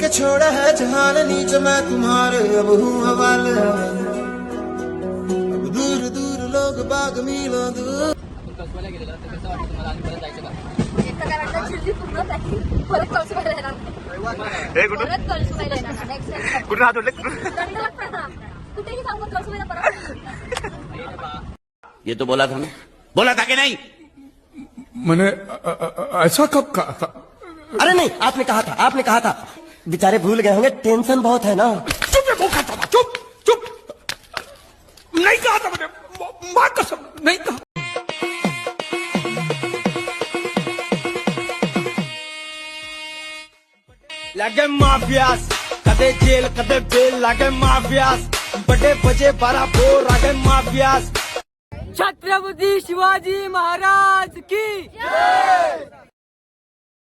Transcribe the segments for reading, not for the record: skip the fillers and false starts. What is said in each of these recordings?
के छोड़ा है जहान नीच मैं तुम्हारे अब हूँ हवाले अब दूर दूर लोग बाग मीलों दूर कसबाला गेलेला तर कसं वाटतं तुम्हाला आणि परत जायचं का एका घरात शिर्डी पूर्ण झाली परत कळसूबाईला येणार नाही परत कळसूबाईला येणार नाही नेक्स्ट टाइम कुठे हात उठले कुठेही सांगू कळसूबाईला परत ये तो बोला था ना, बोला था कि नहीं? मैंने ऐसा कब कहा था? अरे नहीं, आपने कहा था बेचारे भूल गए होंगे, टेंशन बहुत है ना। चुप रे मुंह खाता था, चुप चुप। नहीं कहा था मैंने, मां कसम नहीं कहा। लागे माफियास कदे जेल कदे बेल लागे माफियास बड़े बजे बारा बोर लागे माफियास छत्रपती शिवाजी महाराज की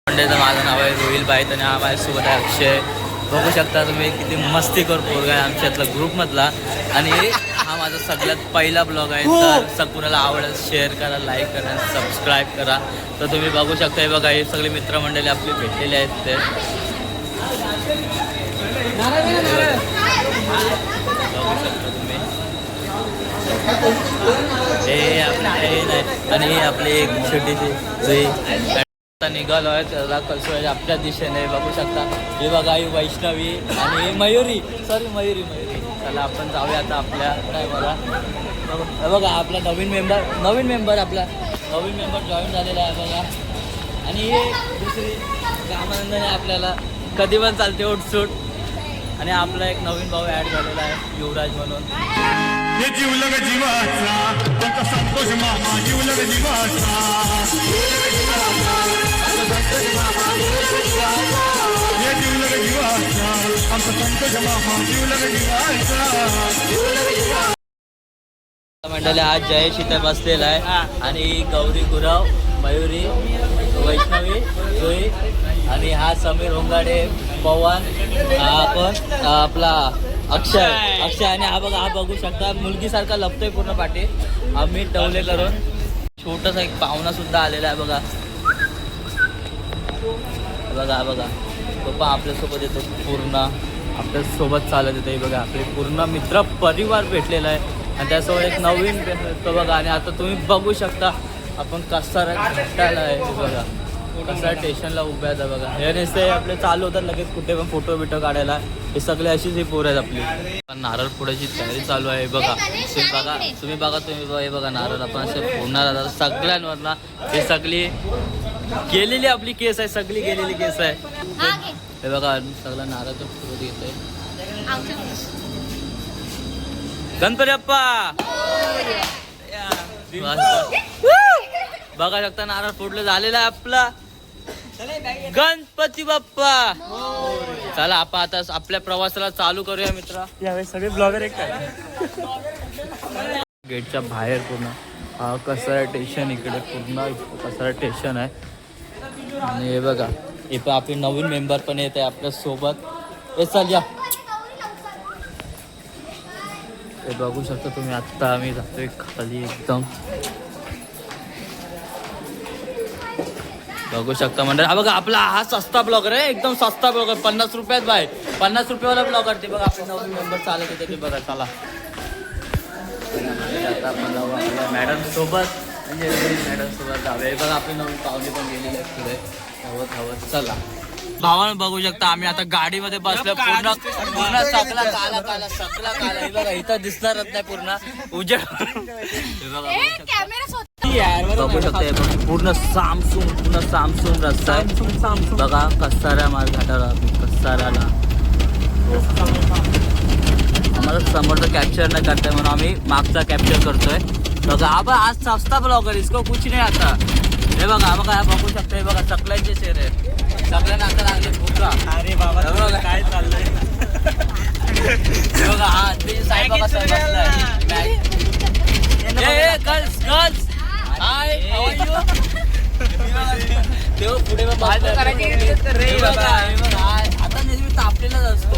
मंडळीचं माझं नाव आहे रोहिल बाईत आणि हा माझ्यासोबत आहे अक्षय. बघू शकता तुम्ही किती मस्तीखोर पोरगा आहे आमच्यातला ग्रुपमधला आणि हा माझा सगळ्यात पहिला ब्लॉग आहे. तर कुणाला आवडेल शेअर करा, लाईक करा, सबस्क्राईब करा. तर तुम्ही बघू शकता हे बघा हे सगळे मित्रमंडळी आपली भेटलेले आहेत ते बघू शकता तुम्ही. हे आपले नाही आणि आपली एक छोटीशी निघालो आहे त्याला कळसूबाईच्या आपल्या दिशेने बघू शकता. हे बघा ही वैष्णवी आणि मयुरी मयुरी चला आपण जाऊया आता आपल्या काय बघा हे बघा आपला नवीन मेंबर जॉईन झालेला आहे बघा. आणि हे दुसरी रामानंदाने आपल्याला कधी पण चालते उठसूट. आणि आपला एक नवीन भाऊ ॲड झालेला आहे युवराज म्हणून. हे जीवलग जीवाचा आमचा संतोष मामा जीवलग जीवाचा हे जीवलग जीवाचा आमचा संतोष मामा जीवलग जीवाचा. मंडळी आज जयेश इथे बसलेला आहे आणि गौरी गुराव, मयुरी, वैष्णवी, जोई आणि हा समीर होंगाडे, पवन, आपण आपला अक्षय आणि हा बघू शकता मुलगीसारखा लपतोय पूर्ण पाठी. आम्ही टवले करून छोटासा एक पाहुणा सुद्धा आलेला आहे बघा पप्पा आपल्यासोबत येतो पूर्ण आपल्यासोबत चालत येते बघा. आपले पूर्ण मित्र परिवार भेटलेला आहे आणि त्यासोबत एक नवीन भेटतो बघा. आणि आता तुम्ही बघू शकता आपण कसा भेटायला आहे बघा कसा स्टेशनला उभ्या आहेत बघा. हे नसते आपले चालू होतात लगेच कुठे पण फोटो काढायला. हे सगळे अशीच ही पोरं आहेत आपली. नारळ फोडायची तयारी चालू आहे बघा. तुम्ही बघा हे बघा नारळ आपण असे फोडणार सगळ्यांवर ना. हे सगळी गेलेली आपली केस आहे, सगळी गेलेली केस आहे. हे बघा सगळं नारळाचं फोड घेतोय. गणपती बाप्पा बघा शकता नारळ फोडलं झालेलं आहे आपला गणपती बाप्पा. चला आपण आता आपल्या प्रवासाला चालू करूया मित्रा. यावेळी सगळे ब्लॉगर एक गेटच्या बाहेर पूर्ण कसारा स्टेशन इकडे पूर्ण कसारा स्टेशन आहे. आणि हे बघा हे पण आपली नवीन मेंबर पण येत आहे आपल्या सोबत. हे चल या हे बघू शकता तुम्ही. आत्ता आम्ही जातोय खाली एकदम बघू शकता मंडळ. हा बघा आपला हा सस्ता ब्लॉगर आहे एकदम सस्ता ब्लॉगर 50 रुपयात बाय 50 रुपयावाला ब्लॉगर ते बघा. आपले नवीन मेंबर चालत येते ते बघा. चला आता आपण जाऊ आपल्या मॅडम सोबत जाऊया. बघा आपली नवीन पाहुणे पण गेलेली आहेत पुढे हवत चला. भावानं बघू शकता आम्ही आता गाडीमध्ये बसलो पूर्ण सगळा काला हे बघा इथं दिसणारच नाही पूर्ण उजेड. बघू शकता पूर्ण सामसून रस्ता आहे बघा. कसाऱ्या घाटाला कसाऱ्याला आम्हाला समोरचं कॅप्चर नाही करताय म्हणून आम्ही मागचा कॅप्चर करतोय बघा. आपण आज सस्ता ब्लॉगर इसको कुछ नाही आता. हे बघा बघू शकता हे बघा सकलांचे शेर आहे. सगळ्यांना आता लागले भूका. अरे बाबा बघा काय चाललंय बघा. हा ते साहेब बघा girls high how are you. तेव्हा पुढे आता नेहमी तापलेलाच असतो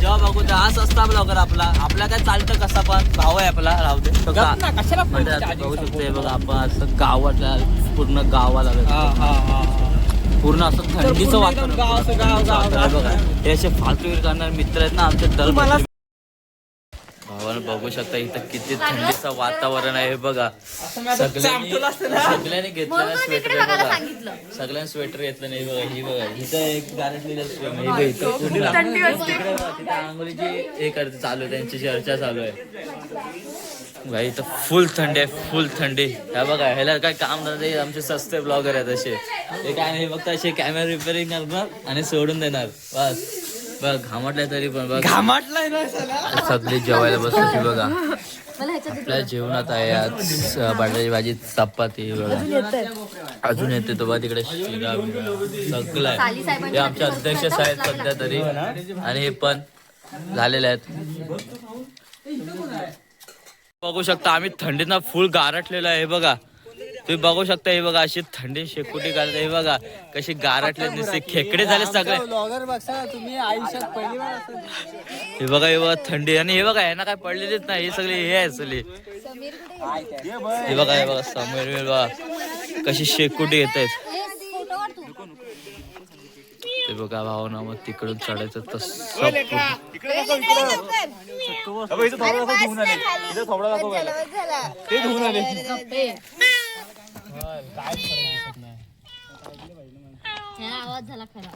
जेव्हा बघू हा सस्ता ब्लॉगर आपला काय चालतं कसा पण भाव आहे आपला राहू दे. बघू शकतो हे बघा आपण असं गावातल्या पूर्ण गावाला पूर्ण असं थंडीचं वातावरण बघा. हे असे फालतू करणारे मित्र आहेत ना आमचे दल भावानं बघू शकता इथं किती थंडीचं वातावरण आहे. हे बघा सगळ्यांनी घेतलं स्वेटर आहे बघा. सगळ्यांनी स्वेटर घेतलं नाही बघा. ही बघा इथं एक आंघोळीची हे करते चालू आहे त्यांची चर्चा चालू आहे भाई. इथं फुल थंडी आहे फुल थंडी. ह्या बघा ह्याला काय काम नाही आमचे सस्ते ब्लॉगर आहेत असे. हे काय नाही फक्त असे कॅमेरा रिपेअरिंग करणार आणि सोडून देणार बस. बघ घामटलाय तरी पण बघ घामटलाय ना सगळे जेवायला बसली बघा. आपल्या जेवणात आहे आज बटाट्याची भाजी चपाती बघा. अजून येते तो बघा तिकडे शिरा सगळं आहे. हे आमचे अध्यक्ष आहेत सध्या तरी आणि हे पण झालेले आहेत. बघू शकता आम्ही थंडीनं फुल गारटलेलो आहे. हे बघा तुम्ही बघू शकता. हे बघा अशी थंडी शेकोटी घालत. हे बघा कशी गारटले दिसते खेकडे झाले सगळे. हे बघा हे बघा थंडी आणि हे बघा यांना काय पडलेलीच नाही. हे सगळे हे आहे सगळे. हे बघा समीर बघा कशी शेकोटी येत आहेत. ते बघा भावना मग तिकडून चढायचं तसं आवाज झाला खरा.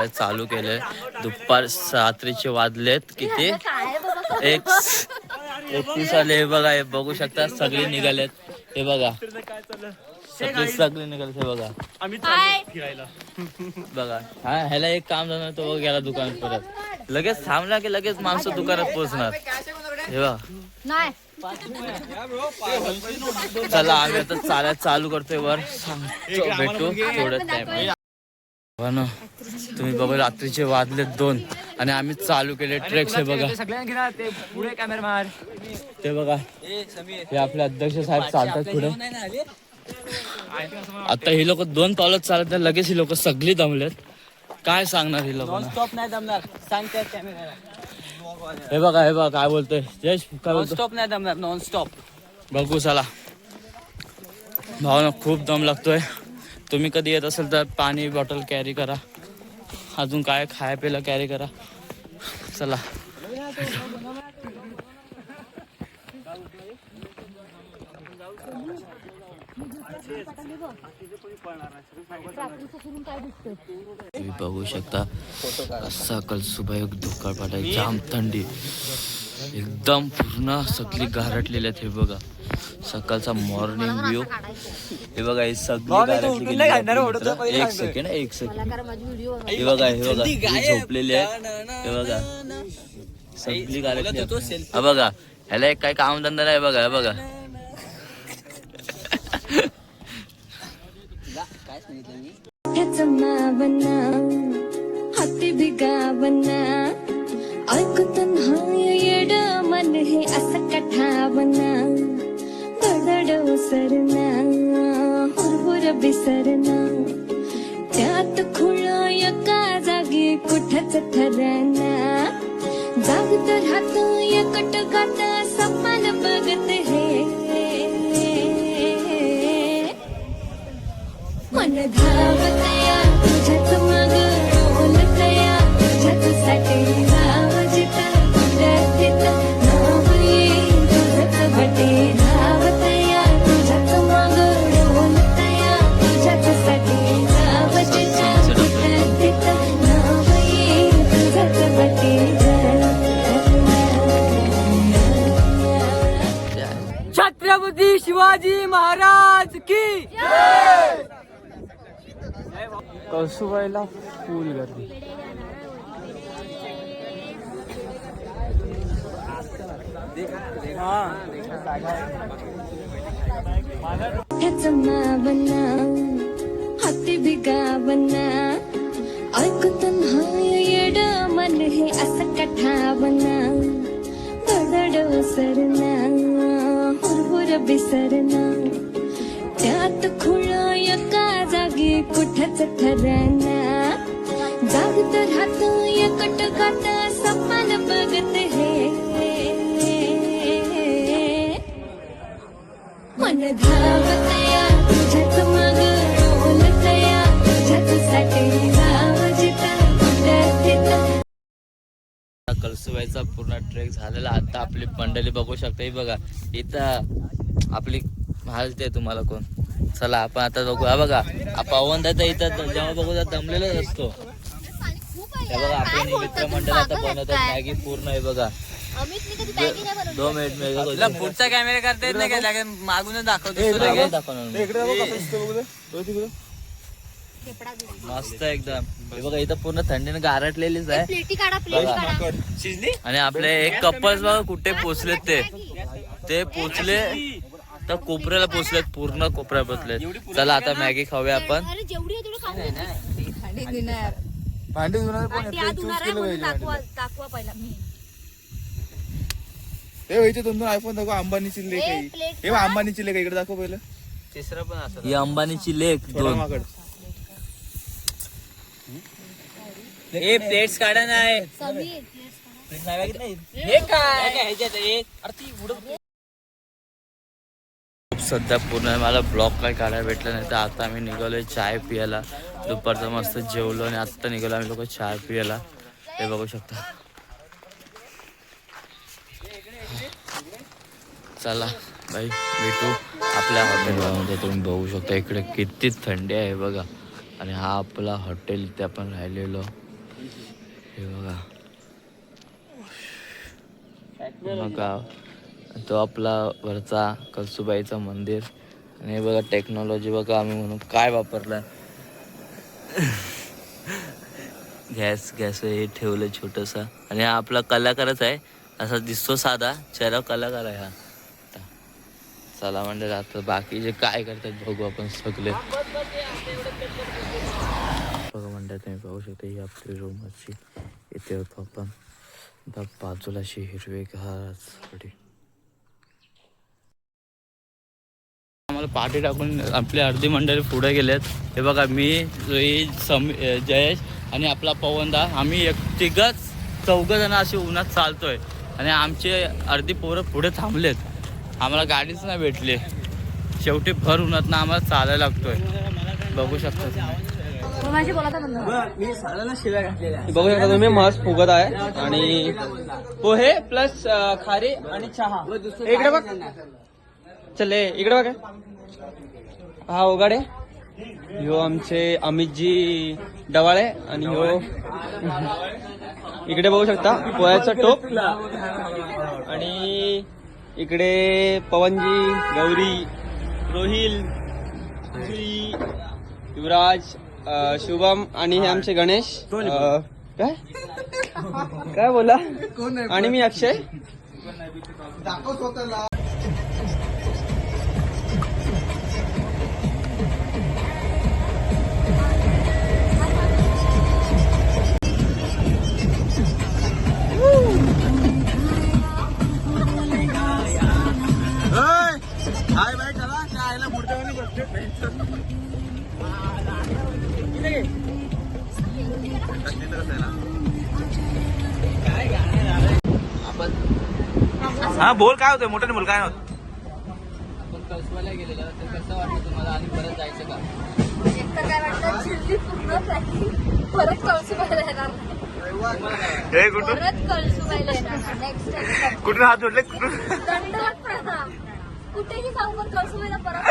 चालू केलंय. दुपार रात्रीचे वाजलेत किती 1:31 आले. हे बघा हे बघू शकता सगळे निघालेत. हे बघा सगळे निघाले. हे बघा बघा हा ह्याला एक काम झालं तो बघ गेला दुकानात परत. लगेच थांबला की लगेच माणसं दुकानात पोहोचणार. हे बघा चला आम्ही आता चालायला चालू करतोय वर. भेटू थोडं टाइम. तुम्ही बघा रात्रीचे वाजले 2 आणि आम्ही चालू केले ट्रेक्स. हे बघा ते बघा हे आपले अध्यक्ष साहेब चालतात पुढे. आता ही लोक 2 पावलं चालत नाही लगेच ही लोक सगळी दमलेत. काय सांगणार ही लोक नाही दमणार सांगतात. हे बघा काय बोलतोय जयेश. काय स्टॉप नाही दमणार नॉन स्टॉप. बघू चला भावना खूप दम लागतोय. तुम्ही कधी येत असेल तर पाणी बॉटल कॅरी करा. अजून काय खाया प्यायला कॅरी करा. चला तुम्ही बघू शकता सकाळ सुबह धुक्काळ पाडाय जाम थंडी एकदम पूर्ण सगळी गारटलेली आहेत. हे बघा सकाळचा मॉर्निंग व्ह्यू. हे बघा हे सगळी एक सेकंड. हे बघा झोपलेले आहेत. हे बघा सगळी गारटली. हा बघा ह्याला एक काय काम धंदा आहे बघा. बघा हाती भिगावना ऐकून येड मन हे असं कठावना. धडधड उसरना हुरहुर बिसरना त्यात खुळा एका जागी कुठच ठरना. जागत राहत एकट गात सपन बघत हे मन धावतया तुझ्याच मग डोलतया तुझ्याच साठी धाव जिथं तिथं नाव येईल तुझंच बटे. धावतया तुझ्याच मग डोलतया तुझ्याच साठी धाव जिथं तिथं नाव येईल तुझंच बटे. छत्रपती शिवाजी महाराज की कळसुबाईला फुल गर्दी. हाती भिगावना ऐकून येड मन हे असं कठावना. धडधड उसरना हुरहुर बिसरना त्यात खुळा एका जागी कुठच ठरना. जागत राहत एकट गात सपन बघत हे मन धावतया तुझ्याच माग डोलतया तुझ्याचसाठी जाव जिथं कुठं तिथं. कळसुबाईचा पूर्ण ट्रेक झालेला. आता आपली मंडळी बघू शकता. ही बघा इथं आपली हालते तुम्हाला कोण. चला आपण आता बघू. हा बघा पवन दादा इथं जेव्हा बघू दमलेलाच असतो. हे बघा आपले मित्रमंडळ आता बनवतात मॅगी पूर्ण. आहे बघा 2 मिनिट पुढचा कॅमेरा करता येत नाही मागूनच दाखवतो. मस्त एकदम. हे बघा इथं पूर्ण थंडीने गारटलेलीच आहे. प्लेटी काढा, प्लेट काढा. आणि आपले एक कपल्स बघा कुठे पोचलेत. ते पोचले तर कोपऱ्याला पोचलेत. पूर्ण कोपऱ्या पोचलेत. चला आता मॅगी खाऊया आपण. अरे जेवढी आहे तेवढं खाऊ. भांडी धुणार आणि त्या धुणार आहे म्हणून दाखवा पहिला मी. दोन आयफोन दाखव. अंबानीची लेक ए, आहे. प्लेट हे बघ, अंबानीची लेक इकडे दाखव पहिलं. तिसरं पण असं ही अंबानीची लेक. थोडा मागड. हे प्लेट्स काढा नाही. समीर, हे काय सध्या पूर्ण मला ब्लॉग काय काढायला भेटलं नाही. तर आता आम्ही निघालोय चाय पियाला. दुपारचं मस्त जेवलो आणि आत्ता निघालो आम्ही लोक चाय पियाला. हे बघू शकता. चला बाई भेटू आपल्या हॉटेलमध्ये. तुम्ही बघू शकता इकडे किती थंडी आहे बघा. आणि हा आपला हॉटेल इथे आपण राहिलेलो. हे बघा बघा तो आपला वरचा कळसुबाईचं मंदिर. आणि हे बघा टेक्नॉलॉजी बघा आम्ही म्हणून काय वापरलं. गॅस हे ठेवलं छोटंसं. आणि हा आपला कलाकारच आहे. असा दिसतो साधा चेहरा कलाकार आहे हा. चला म्हणजे आता बाकी जे काय करतात बघू आपण सगळे. बघा म्हणतात तुम्ही पाहू शकता ही आपली रूम अशी. इथे होतो आपण. बाजूला अशी हिरवेगार झाडी. आम्हाला पाठी टाकून आपली अर्धी मंडळी पुढे गेलेत. हे बघा मी जयेश आणि आपला पवनदा आम्ही चौघ जण असे उन्हात चालतोय. आणि आमचे अर्धी पोरं पुढे थांबलेत. आम्हाला गाडीच नाही भेटली. शेवटी भर उन्हात ना आम्हाला चालायला लागतोय. बघू शकता बघू शकता तुम्ही मस्त फुगत आहे. आणि पोहे प्लस खारी आणि चहा. इकडे बघ. चले इकडे बघ. हा उघाडे. ह्यो आमचे अमितजी डवाळे. आणि ह्यो इकडे बघू शकता पोह्याचा टोप. आणि इकडे पवनजी, गौरी, रोहिल, युवराज, शुभम आणि हे आमचे गणेश. काय काय बोला. आणि मी अक्षय. हाय बाय चला चायला मुर्द्यावानी बसले. हा बोल काय होतंय मोठ्याने बोल काय होत. आपण कळसुबाईला गेलेलो तर कसं वाटतं तुम्हाला आणि परत जायचं का? एक तर काय वाटतं चिल्ली पूर्ण पॅकिंग. परत कळसुबाईला येणार नाही. हे कुठून परत कळसुबाईला येणार नेक्स्ट टाइम. कुठून हात जोडले कुठून. दंडवत प्रणाम. कुठेही जाऊ पण कळसुबाईला परत.